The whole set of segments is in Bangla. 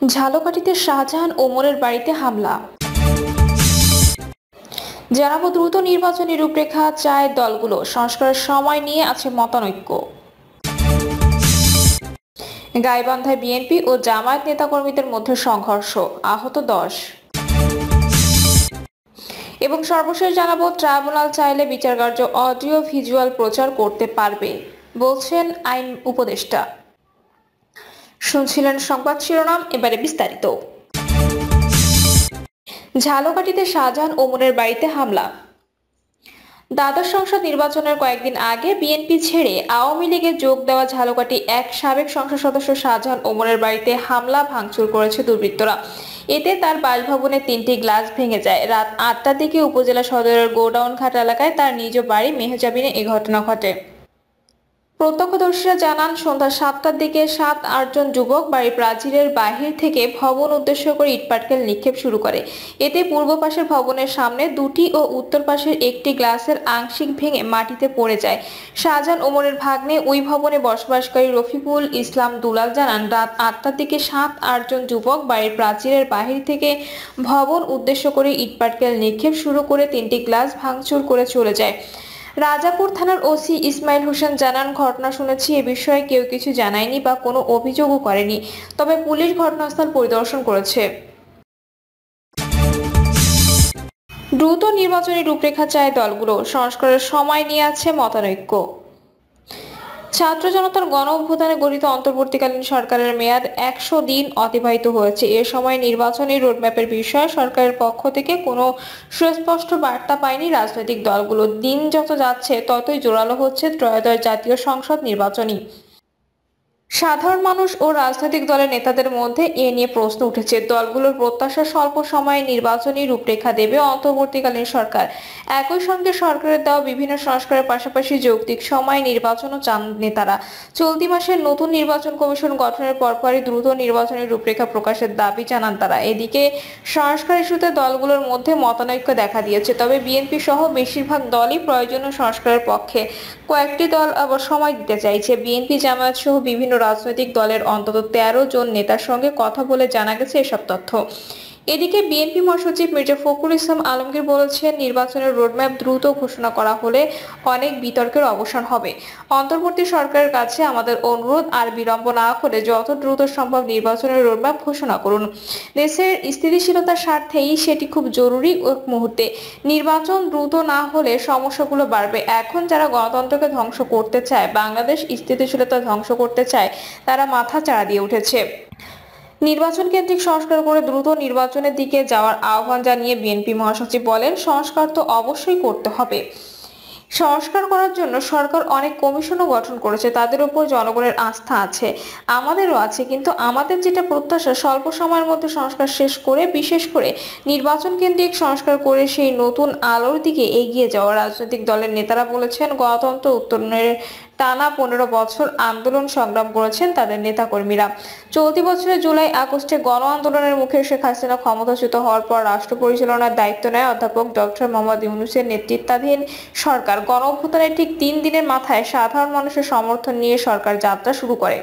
ঝালকাঠিতে শাহজাহান ওমরের বাড়িতে হামলা। জানাবো দ্রুত নির্বাচনী রূপরেখা চায় দলগুলো, সংস্কারের সময় নিয়ে আছে মতানৈক্য। গাইবান্ধায় বিএনপি ও জামায়াত নেতাকর্মীদের মধ্যে সংঘর্ষ, আহত 10। এবং সর্বশেষ জানাবো ট্রাইব্যুনাল চাইলে বিচারকার্য অডিও ভিজুয়াল প্রচার করতে পারবে বলছেন আইন উপদেষ্টা। শুনছিলেন সংবাদ শিরোনাম, এবারে বিস্তারিত। ঝালকাঠিতে শাহজাহান ওমরের বাড়িতে হামলা। দ্বাদশ সংসদ নির্বাচনের কয়েকদিন আগে বিএনপি ছেড়ে আওয়ামী লীগে যোগ দেওয়া ঝালকাঠি এক সাবেক সংসদ সদস্য শাহজাহান ওমরের বাড়িতে হামলা ভাঙচুর করেছে দুর্বৃত্তরা। এতে তার বাসভবনে 3টি গ্লাস ভেঙে যায়। রাত 8টার দিকে উপজেলা সদরের গোডাউন ঘাট এলাকায় তার নিজ বাড়ি মেহজাবিনে এ ঘটনা ঘটে। প্রত্যক্ষদর্শীরা জানান, সন্ধ্যা 7টার দিকে 7-8 জন যুবক বাড়ির প্রাচীরের বাহির থেকে ভবন উদ্দেশ্য করে ইটপাটকেল নিক্ষেপ শুরু করে। এতে পূর্ব পাশের ভবনের সামনে 2টি ও উত্তর পাশের একটি গ্লাসের আংশিক ভেঙে মাটিতে পড়ে যায়। শাহজাহান ওমরের ভাগ্নে ওই ভবনে বসবাসকারী রফিকুল ইসলাম দুলাল জানান, রাত 8টার দিকে 7-8 জন যুবক বাড়ির প্রাচীরের বাহির থেকে ভবন উদ্দেশ্য করে ইটপাটকেল নিক্ষেপ শুরু করে 3টি গ্লাস ভাঙচুর করে চলে যায়। রাজাপুর থানার ওসি ইসমাইল হোসেন জানান, ঘটনা শুনেছি, এ বিষয়ে কেউ কিছু জানায়নি বা কোনো অভিযোগও করেনি, তবে পুলিশ ঘটনাস্থল পরিদর্শন করেছে। দ্রুত নির্বাচনী রূপরেখা চায় দলগুলো, সংস্কারের সময় নিয়ে আছে মতানৈক্য। ছাত্র জনতার গণ অভ্যুত্থানে গঠিত অন্তর্বর্তীকালীন সরকারের মেয়াদ 100 দিন অতিবাহিত হয়েছে। এ সময় নির্বাচনী রোডম্যাপের বিষয়ে সরকারের পক্ষ থেকে কোনো সুস্পষ্ট বার্তা পায়নি রাজনৈতিক দলগুলো। দিন যত যাচ্ছে ততই জোরালো হচ্ছে ত্রয়োদশ জাতীয় সংসদ নির্বাচনী। সাধারণ মানুষ ও রাজনৈতিক দলের নেতাদের মধ্যে এ নিয়ে প্রশ্ন উঠেছে। দলগুলোর প্রত্যাশা, স্বল্প সময়ে নির্বাচনী রূপরেখা দেবে অন্তর্বর্তীকালীন সরকার। একই সঙ্গে সরকারের দেওয়া বিভিন্ন সংস্কারের পাশাপাশি যৌক্তিক সময়ে নির্বাচনও চান নেতারা। চলতি মাসের নতুন নির্বাচন কমিশন গঠনের পরপরই দ্রুত নির্বাচনী রূপরেখা প্রকাশের দাবি জানান তারা। এদিকে সংস্কার ইস্যুতে দলগুলোর মধ্যে মতানৈক্য দেখা দিয়েছে, তবে বিএনপি সহ বেশিরভাগ দলই প্রয়োজনীয় সংস্কারের পক্ষে। কয়েকটি দল আবার সময় দিতে চাইছে। বিএনপি, জামায়াত সহ বিভিন্ন রাজনৈতিক দলের অন্তত 13 জন নেতার সঙ্গে কথা বলে জানা গেছে এসব তথ্য। এদিকে বিএনপি মহাসচিব মির্জা ফখরুল ইসলাম আলমগীর বলেছেন, নির্বাচনের রোডম্যাপ দ্রুত ঘোষণা করা হলে অনেক বিতর্কের অবসান হবে। অন্তর্বর্তী সরকারের কাছে আমাদের অনুরোধ, আর বিলম্ব না করে যত দ্রুত সম্ভব নির্বাচনের রোডম্যাপ ঘোষণা করুন। দেশের স্থিতিশীলতার স্বার্থেই সেটি খুব জরুরি। এক মুহূর্তে নির্বাচন দ্রুত না হলে সমস্যাগুলো বাড়বে। এখন যারা গণতন্ত্রকে ধ্বংস করতে চায়, বাংলাদেশ স্থিতিশীলতা ধ্বংস করতে চায়, তারা মাথা চাড়া দিয়ে উঠেছে। নির্বাচন কেন্দ্রিক সংস্কার করে দ্রুত নির্বাচনের দিকে যাওয়ার আহ্বান জানিয়ে বিএনপি মহাসচিব বলেন, সংস্কার তো অবশ্যই করতে হবে। সংস্কার করার জন্য সরকার অনেক কমিশনও গঠন করেছে, তাদের উপর জনগণের আস্থা আছে, আমাদেরও আছে। কিন্তু আমাদের যেটা প্রত্যাশা, স্বল্প সময়ের মধ্যে সংস্কার শেষ করে, বিশেষ করে নির্বাচন কেন্দ্রিক সংস্কার করে সেই নতুন আলোর দিকে এগিয়ে যাওয়া। রাজনৈতিক দলের নেতারা বলেছেন, গণতন্ত্র উত্তরণের টানা 15 বছর আন্দোলন সংগ্রাম করেছেন তাদের নেতাকর্মীরা। চলতি বছরের জুলাই আগস্টে গণ আন্দোলনের মুখে শেখ হাসিনা ক্ষমতাচ্যুত হওয়ার পর রাষ্ট্র পরিচালনার দায়িত্ব নেয় অধ্যাপক ডক্টর মোহাম্মদ ইউনূসের নেতৃত্বাধীন সরকার। গণ অভ্যুত্থানের ঠিক 3 দিনের মাথায় সাধারণ মানুষের সমর্থন নিয়ে সরকার যাত্রা শুরু করে।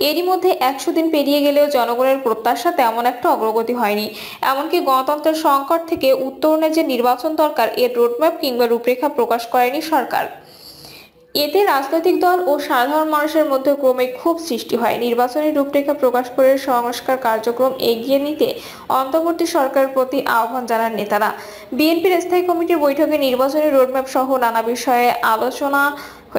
এরই মধ্যে 100 দিন পেরিয়ে গেলেও জনগণের প্রত্যাশা তেমন একটা অগ্রগতি হয়নি। এমনকি গণতন্ত্রের সংকট থেকে উত্তরণে যে নির্বাচন দরকার, এর রোডম্যাপ কিংবা রূপরেখা প্রকাশ করেনি সরকার। এতে রাজনৈতিক দল ও সাধারণ মানুষের মধ্যে ক্রমে ক্ষোভ সৃষ্টি হয়। নির্বাচনী রূপরেখা প্রকাশ করে সংস্কার কার্যক্রম এগিয়ে নিতে অন্তর্বর্তী সরকারের প্রতি আহ্বান জানান নেতারা। বিএনপির স্থায়ী কমিটির বৈঠকে নির্বাচনী রোডম্যাপ সহ নানা বিষয়ে আলোচনা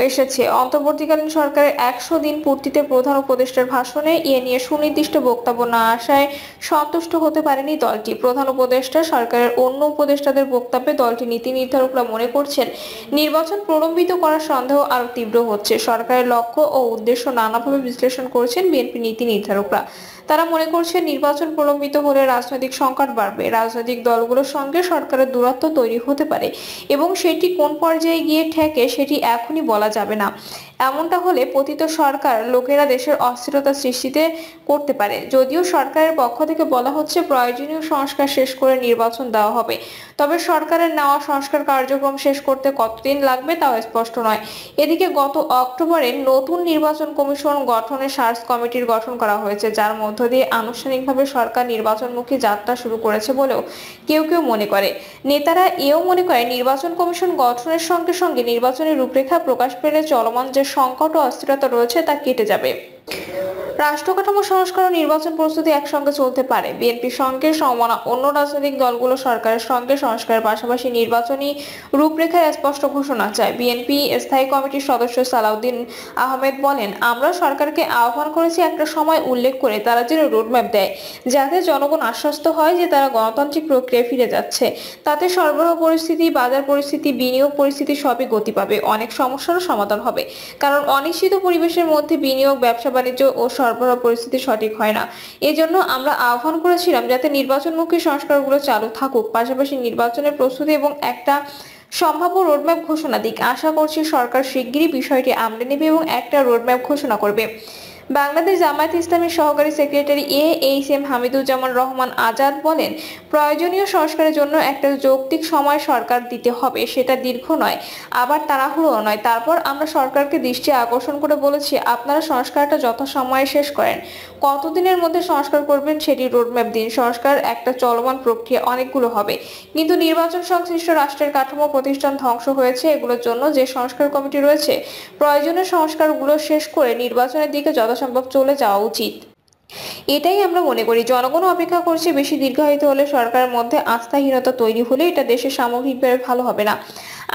এসেছে। অন্তর্বর্তীকালীন সরকারের 100 দিন পূর্তিতে প্রধান উপদেষ্টার ভাষণে এ নিয়ে সুনির্দিষ্ট বক্তব্য না আসায় সন্তুষ্ট হতে পারেনি দলটি। প্রধান উপদেষ্টা সরকারের অন্য উপদেষ্টাদের বক্তব্যে দলটি নীতি নির্ধারকরা মনে করছেন, নির্বাচন প্রলম্বিত করার সন্দেহ আরো তীব্র হচ্ছে। সরকারের লক্ষ্য ও উদ্দেশ্য নানাভাবে বিশ্লেষণ করছেন বিএনপি নীতি নির্ধারকরা। তারা মনে করছেন, নির্বাচন প্রলম্বিত হলে রাজনৈতিক সংকট বাড়বে, রাজনৈতিক দলগুলোর সঙ্গে সরকারের দূরত্ব তৈরি হতে পারে এবং সেটি কোন পর্যায়ে গিয়ে ঠেকে সেটি এখনই বলা যাবে না। এমনটা হলে পতিত সরকার লোকেরা দেশের অস্থিরতা সৃষ্টিতে করতে পারে। যদিও সরকারের পক্ষ থেকে বলা হচ্ছে প্রয়োজনীয় সংস্কার শেষ করে নির্বাচন দেওয়া হবে, তবে সরকারের নেওয়া সংস্কার কার্যক্রম শেষ করতে কতদিন লাগবে তাও স্পষ্ট নয়। এদিকে গত অক্টোবরে নতুন নির্বাচন কমিশন গঠনের সার্চ কমিটির গঠন করা হয়েছে, যার মধ্য দিয়ে আনুষ্ঠানিকভাবে সরকার নির্বাচনমুখী যাত্রা শুরু করেছে বলেও কেউ কেউ মনে করে। নেতারা এও মনে করে নির্বাচন কমিশন গঠনের সঙ্গে সঙ্গে নির্বাচনের রূপরেখা প্রকাশ পেলে চলমান যে সংকট ও অস্থিরতা রয়েছে তা কেটে যাবে। রাষ্ট্র কাঠামো সংস্কার ও নির্বাচন প্রস্তুতি একসঙ্গে চলতে পারে। বিএনপির সঙ্গে সমমনা অন্য রাজনৈতিক দলগুলো সরকারের সঙ্গে সংস্কারের পাশাপাশি নির্বাচনী রূপরেখার স্পষ্ট ঘোষণা চায়। বিএনপি স্থায়ী কমিটির সদস্য সালাউদ্দিন আহমেদ বলেন, আমরা সরকারকে আহ্বান করেছি একটা সময় উল্লেখ করে তারা যেন রোডম্যাপ দেয়, যাতে জনগণ আশ্বস্ত হয় যে তারা গণতান্ত্রিক প্রক্রিয়ায় ফিরে যাচ্ছে। তাতে সরবরাহ পরিস্থিতি, বাজার পরিস্থিতি, বিনিয়োগ পরিস্থিতি সবই গতি পাবে, অনেক সমস্যারও সমাধান হবে। কারণ অনিশ্চিত পরিবেশের মধ্যে বিনিয়োগ, ব্যবসা বাণিজ্য ও সরবরাহ পরিস্থিতি সঠিক হয় না। এজন্য আমরা আহ্বান করেছিলাম যাতে নির্বাচনমুখী সংস্কারগুলো চালু থাকুক, পাশাপাশি নির্বাচনের প্রস্তুতি এবং একটা সম্ভাব্য রোডম্যাপ ঘোষণা দিক। আশা করছি সরকার শিগগিরই বিষয়টি আমলে নেবে এবং একটা রোডম্যাপ ঘোষণা করবে। বাংলাদেশ জামায়াতে ইসলামীর সহকারী সেক্রেটারি AHM হামিদুজ্জামান রহমান আজাদ বলেন, প্রয়োজনীয় সংস্কারের জন্য একটা যৌক্তিক সময় সরকার দিতে হবে, সেটা দীর্ঘ নয় আবার তাড়াহুড়ো নয়। তারপর আমরা সরকারকে দৃষ্টি আকর্ষণ করে বলেছি, আপনারা সংস্কারটা যথাসময়ে শেষ করেন। কতদিনের মধ্যে সংস্কার করবেন সেটি রোডম্যাপ দিন। সংস্কার একটা চলমান প্রক্রিয়া, অনেকগুলো হবে, কিন্তু নির্বাচন সংশ্লিষ্ট রাষ্ট্রের কাঠামো প্রতিষ্ঠান ধ্বংস হয়েছে, এগুলোর জন্য যে সংস্কার কমিটি রয়েছে প্রয়োজনীয় সংস্কারগুলো শেষ করে নির্বাচনের দিকে যথাসম্ভব চলে যাওয়া উচিত। এটাই আমরা মনে করি। জনগণ অপেক্ষা করছে। বেশি দীর্ঘায়িত হলে সরকারের মধ্যে আস্থাহীনতা তৈরি হলে এটা দেশে সামগ্রিকভাবে ভালো হবে না।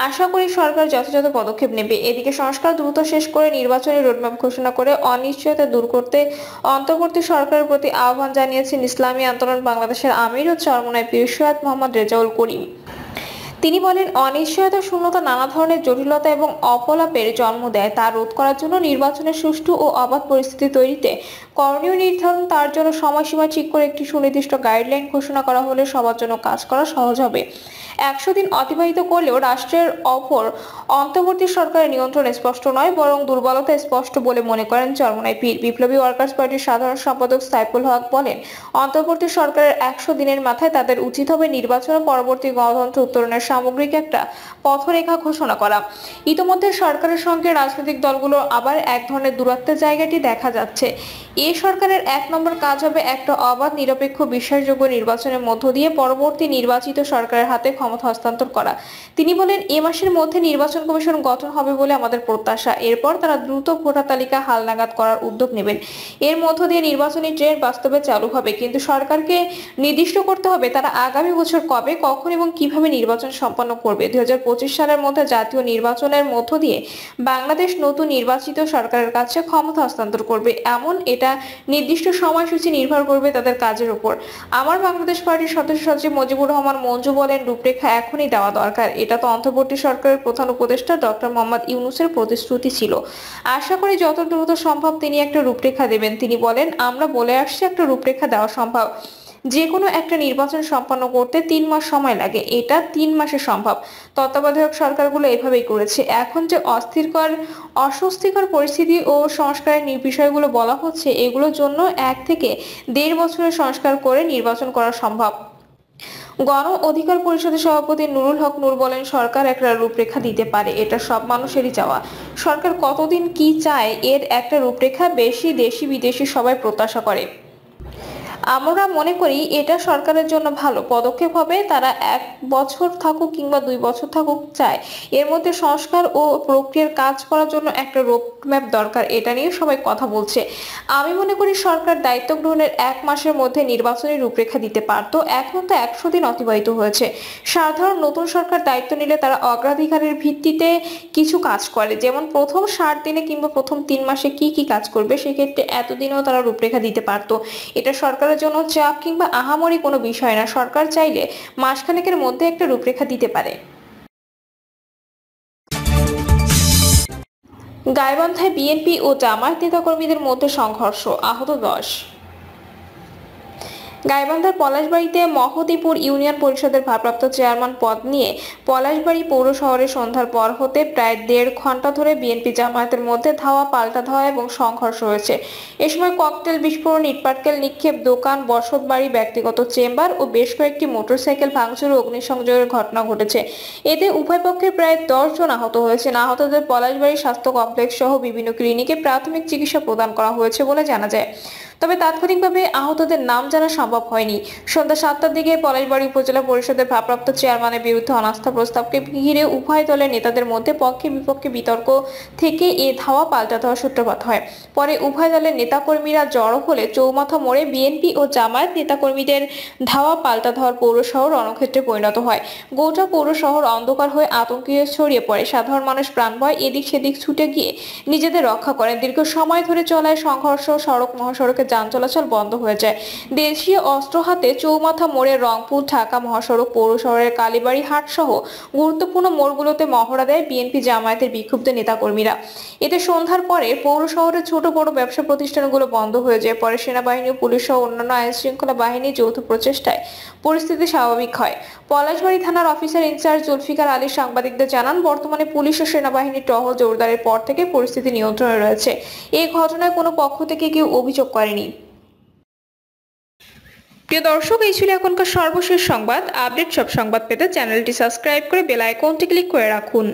আশা করি সরকার যথাযথ পদক্ষেপ নেবে। এদিকে সংস্কার দ্রুত শেষ করে নির্বাচনী রোডম্যাপ ঘোষণা করে অনিশ্চয়তা দূর করতে অন্তর্বর্তী সরকারের প্রতি আহ্বান জানিয়েছেন ইসলামী আন্দোলন বাংলাদেশের আমির ও চরমোনাই পীর সৈয়দ মোহাম্মদ রেজাউল করিম। তিনি বলেন, অনিশ্চয়তা, শূন্যতা নানা ধরনের জটিলতা এবং অপলাপের জন্ম দেয়। তা রোধ করার জন্য নির্বাচনের সুষ্ঠু ও অবাধ পরিস্থিতি তৈরিতে করণীয় নির্ধারণ, তার জন্য সময়সীমা ঠিক করে একটি সুনির্দিষ্ট গাইডলাইন ঘোষণা করা হলে সবার জন্য কাজ করা সহজ হবে। 100 দিন অতিবাহিত করলেও রাষ্ট্রের অপর অন্তর্বর্তী সরকারের নিয়ন্ত্রণ স্পষ্ট নয়, বরং দুর্বলতা স্পষ্ট বলে মনে করেন চরমোনাই পীর। বিপ্লবী ওয়ার্কার্স পার্টির সাধারণ সম্পাদক সাইফুল হক বলেন, অন্তর্বর্তী সরকারের 100 দিনের মাথায় তাদের উচিত হবে নির্বাচন পরবর্তী গণতন্ত্র উত্তরণের সামগ্রিক একটা পথরেখা ঘোষণা করা। ইতোমধ্যে সরকারের সঙ্গে রাজনৈতিক দলগুলো আবার এক ধরনের দূরত্বের জায়গাটি দেখা যাচ্ছে। এই সরকারের 1 নম্বর কাজ হবে একটা অবাধ, নিরপেক্ষ, বিশ্বাসযোগ্য নির্বাচনের মধ্য দিয়ে পরবর্তী নির্বাচিত সরকারের হাতে ক্ষমতা হস্তান্তর করা। তিনি বলেন, এ মাসের মধ্যে নির্বাচন কমিশন গঠন হবে বলে আমাদের প্রত্যাশা। এরপর তারা দ্রুত ভোটার তালিকা হালনাগাদ করার উদ্যোগ নেবেন। এর মধ্য দিয়ে নির্বাচনী ট্রেন্ড বাস্তবে চালু হবে। কিন্তু সরকারকে নির্দিষ্ট করতে হবে তারা আগামী বছর কবে, কখন এবং কিভাবে নির্বাচন সম্পন্ন করবে। 2025 সালের মধ্যে জাতীয় নির্বাচনের মধ্য দিয়ে বাংলাদেশ নতুন নির্বাচিত সরকারের কাছে ক্ষমতা হস্তান্তর করবে, এমন এটা নির্দিষ্ট সময়সূচি নির্ভর করবে তাদের কাজের উপর। আমার বাংলাদেশ পার্টির সদস্য সচিব মুজিবুর রহমান মঞ্জু বলেন, রূপরেখা এখনই দেওয়া দরকার। এটা তো অন্তর্বর্তী সরকারের প্রধান উপদেষ্টা ডক্টর মোহাম্মদ ইউনূসের প্রতিশ্রুতি ছিল। আশা করি যত দ্রুত সম্ভব তিনি একটা রূপরেখা দেবেন। তিনি বলেন, আমরা বলে আসছি একটা রূপরেখা দেওয়া সম্ভব। যে কোনো একটা নির্বাচন সম্পন্ন করতে 3 মাস সময় লাগে, এটা 3 মাসে সম্ভব। তত্ত্বাবধায়ক সরকারগুলো এভাবেই করেছে। এখন যে অস্বস্তিকর পরিস্থিতি ও সংস্কারের বিষয়গুলো বলা হচ্ছে, এগুলোর জন্য 1 থেকে 1.5 বছরের সংস্কার করে নির্বাচন করা সম্ভব। গণ অধিকার পরিষদের সভাপতি নুরুল হক নূর বলেন, সরকার একটা রূপরেখা দিতে পারে, এটা সব মানুষেরই চাওয়া। সরকার কতদিন কি চায় এর একটা রূপরেখা বেশি দেশি বিদেশি সবাই প্রত্যাশা করে। আমরা মনে করি এটা সরকারের জন্য ভালো পদক্ষেপ হবে। তারা 1 বছর থাকুক কিংবা 2 বছর থাকুক চায়, এর মধ্যে সংস্কার ও প্রক্রিয়ার কাজ করার জন্য একটা রোডম্যাপ দরকার। এটা নিয়ে সবাই কথা বলছে। আমি মনে করি সরকার দায়িত্ব গ্রহণের 1 মাসের মধ্যে নির্বাচনী রূপরেখা দিতে পারত। এখন তো 100 দিন অতিবাহিত হয়েছে। সাধারণ নতুন সরকার দায়িত্ব নিলে তারা অগ্রাধিকারের ভিত্তিতে কিছু কাজ করে, যেমন প্রথম 60 দিনে কিংবা প্রথম 3 মাসে কি কি কাজ করবে, সেক্ষেত্রে এতদিনেও তারা রূপরেখা দিতে পারত। এটা সরকারের জন্য চাপ কিংবা আহামরি কোনো বিষয় না। সরকার চাইলে মাসখানেকের মধ্যে একটা রূপরেখা দিতে পারে। গাইবান্ধায় বিএনপি ও জামায়াত নেতাকর্মীদের মধ্যে সংঘর্ষ, আহত 10। গাইবান্ধার পলাশবাড়ীতে মহদীপুর ইউনিয়ন পরিষদের ভারপ্রাপ্ত চেয়ারম্যান পদ নিয়ে পলাশবাড়ী পৌর শহরে সন্ধ্যার পর হতে প্রায় 1.5 ঘন্টা ধরে বিএনপি জামায়াতের মধ্যে ধাওয়া পাল্টা ধাওয়া এবং সংঘর্ষ হয়েছে। এ সময় ককটেল বিস্ফোরণ, ইটপাটকেল নিক্ষেপ, দোকান, বসতবাড়ি, ব্যক্তিগত চেম্বার ও বেশ কয়েকটি মোটরসাইকেল ভাঙচুর ও অগ্নিসংযোগের ঘটনা ঘটেছে। এতে উভয় পক্ষের প্রায় 10 জন আহত হয়েছে। আহতদের পলাশবাড়ী স্বাস্থ্য কমপ্লেক্স সহ বিভিন্ন ক্লিনিকে প্রাথমিক চিকিৎসা প্রদান করা হয়েছে বলে জানা যায়। তবে তাৎক্ষণিকভাবে আহতদের নাম জানা সম্ভব হয়নি। সন্ধ্যা 7টার দিকে পলাশবাড়ী উপজেলা পরিষদের ভারপ্রাপ্ত চেয়ারম্যানের বিরুদ্ধে অনাস্থা প্রস্তাবকে ঘিরে উভয় দলের নেতাদের মধ্যে পক্ষে বিপক্ষে বিতর্ক থেকে এ ধাওয়া পাল্টা ধাওয়ার সূত্রপাত হয়। পরে উভয় দলের নেতাকর্মীরা জড়ো হলে চৌমাথা মোড়ে বিএনপি ও জামায়াত নেতাকর্মীদের ধাওয়া পাল্টা ধাওয়ার পৌর শহর রণক্ষেত্রে পরিণত হয়। গোটা পৌর শহর অন্ধকার হয়ে আতঙ্কে ছড়িয়ে পড়ে। সাধারণ মানুষ প্রাণভয় এদিক সেদিক ছুটে গিয়ে নিজেদের রক্ষা করেন। দীর্ঘ সময় ধরে চলায় সংঘর্ষ, সড়ক মহাসড়কে যান চলাচল বন্ধ হয়ে যায়। দেশীয় অস্ত্র হাতে চৌমাথা মোড়ে রংপুর ঢাকা মহাসড়ক, পৌর শহরের কালীবাড়ি হাট সহ গুরুত্বপূর্ণ মোড়গুলোতে মহড়া দেয় বিএনপি জামায়াতের বিক্ষুব্ধ নেতাকর্মীরা। এতে সন্ধ্যার পরে পৌর শহরের ছোট বড় ব্যবসা প্রতিষ্ঠানগুলো বন্ধ হয়ে যায়। পরে সেনাবাহিনী ও পুলিশ সহ অন্যান্য আইন শৃঙ্খলা বাহিনীর যৌথ প্রচেষ্টায় পরিস্থিতি স্বাভাবিক হয়। পলাশবাড়ী থানার অফিসার ইনচার্জ জুলফিকার আলী সাংবাদিকদের জানান, বর্তমানে পুলিশ ও সেনাবাহিনীর টহল জোরদারের পর থেকে পরিস্থিতি নিয়ন্ত্রণে রয়েছে। এই ঘটনায় কোনো পক্ষ থেকে কেউ অভিযোগ করেনি। প্রিয় দর্শক, এই ছিল এখনকার সর্বশেষ সংবাদ। আপডেট সব সংবাদ পেতে চ্যানেলটি সাবস্ক্রাইব করে বেল আইকনটি ক্লিক করে রাখুন।